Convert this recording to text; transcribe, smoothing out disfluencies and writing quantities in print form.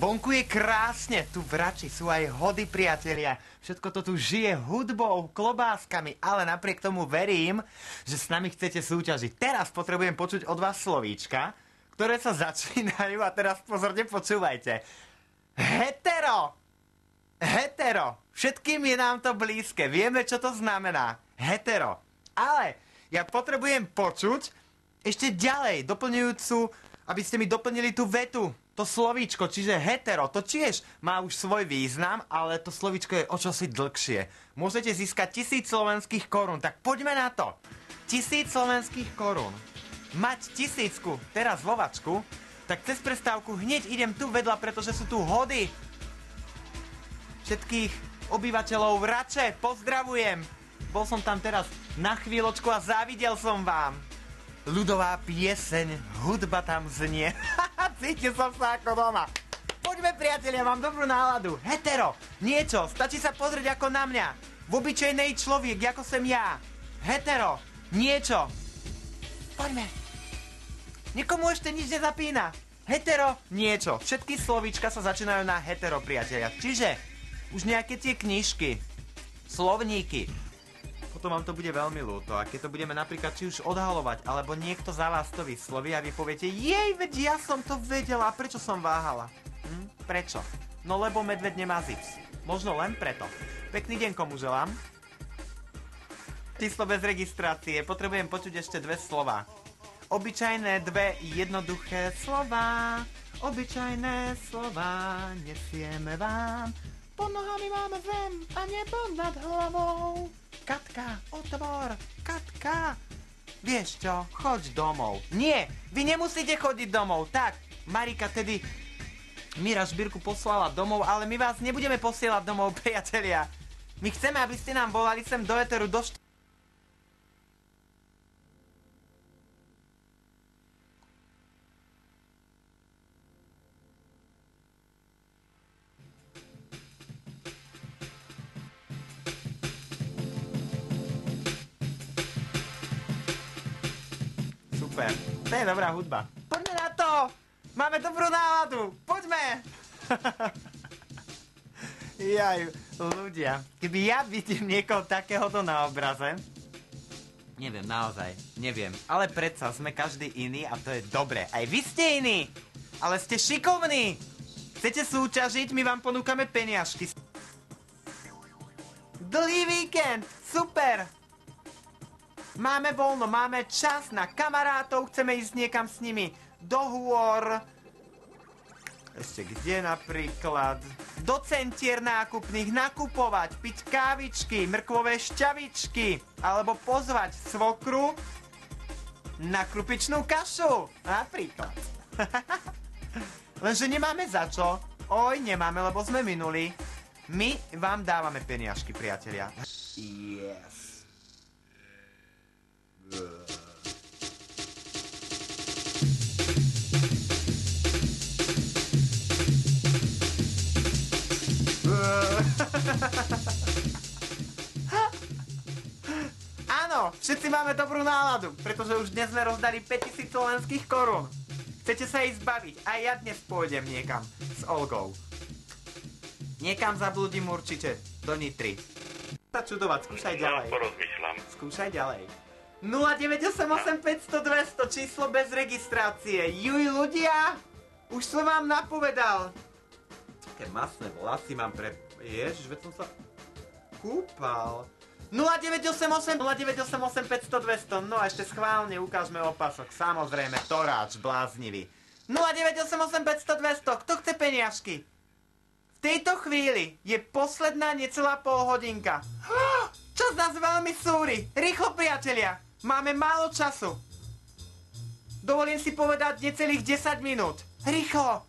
Vonku je krásne, tu v Rači sú aj hody, priatelia. Všetko to tu žije hudbou, klobáskami, ale napriek tomu verím, že s nami chcete súťažiť. Teraz potrebujem počuť od vás slovíčka, ktoré sa začínajú a teraz pozorne počúvajte. Hetero! Hetero! Všetkým je nám to blízke, vieme, čo to znamená. Hetero. Ale ja potrebujem počuť ešte ďalej, doplňujúcu, aby ste mi doplnili tú vetu. To slovíčko, čiže hetero, to tiež má už svoj význam, ale to slovíčko je o čosi dlhšie. Môžete získať 1000 slovenských korún, tak poďme na to. 1000 slovenských korún. Mať 1000 teraz vo vačku, tak cez prestávku hneď idem tu vedľa, pretože sú tu hody. Všetkých obyvateľov Rače pozdravujem. Bol som tam teraz na chvíľočku a závidel som vám. Ľudová pieseň, hudba tam znie. Cítil som sa ako doma. Poďme, priatelia, mám dobrú náladu. Hetero, niečo, stačí sa pozrieť ako na mňa. V obyčejnej človek, ako som ja. Hetero, niečo. Poďme. Nikomu ešte nič nezapína. Hetero, niečo. Všetky slovíčka sa začínajú na hetero, priatelia. Čiže už nejaké tie knižky, slovníky. Potom vám to bude veľmi ľúto. A keď to budeme napríklad či už odhalovať, alebo niekto za vás to vysloví a vy poviete, jej, veď ja som to vedela, prečo som váhala? Prečo? No lebo medveď nemá zips. Možno len preto. Pekný deň komu želám. Číslo bez registrácie. Potrebujem počuť ešte dve slova. Obyčajné dve jednoduché slova. Obyčajné slova nesieme vám. Pod nohami máme zem a nebo nad hlavou. Katka, otvor, Katka. Vieš čo, choď domov. Nie, vy nemusíte chodiť domov. Tak, Marika tedy Mira Žbírku poslala domov, ale my vás nebudeme posielať domov, priatelia. My chceme, aby ste nám volali sem do eteru do Super, to je dobrá hudba. Poďme na to! Máme dobrú náladu! Poďme! Jaj, ľudia, keby ja vidím niekoho takéhoto na obraze, neviem, naozaj, neviem, ale predsa sme každý iný a to je dobre. Aj vy ste iní, ale ste šikovní. Chcete súťažiť, my vám ponúkame peniažky. Dlhý víkend, super! Máme voľno, máme čas na kamarátov, chceme ísť niekam s nimi do hôr. Ešte kde napríklad? Do centier nákupných, nakupovať, piť kávičky, mrkvové šťavičky, alebo pozvať svokru na krupičnú kašu, napríklad. Lenže nemáme za čo. Oj, nemáme, lebo sme minuli. My vám dávame peniažky, priatelia. Yes. Áno, všetci máme dobrú náladu, pretože už dnes sme rozdali 5000 slovenských korún. Chcete sa ísť baviť? Aj ja dnes pôjdem niekam s Olgou. Niekam zablúdim určite, do Nitry. Sa čudovať, skúšaj ďalej. No, porozmýšľam. Skúšaj ďalej. 0988 500 200, číslo bez registrácie. Juj, ľudia, už som vám napovedal. Také masné vlasy mám pre... Ježiš, veď som sa kúpal. 0988 500 200, no a ešte schválne ukážme opasok. Samozrejme, toráč, bláznivý. 0988 500 200, kto chce peniažky? V tejto chvíli je posledná necelá polhodinka. Čas nás veľmi súri. Rýchlo, priatelia. Máme málo času. Dovolím si povedať necelých 10 minút. Rýchlo.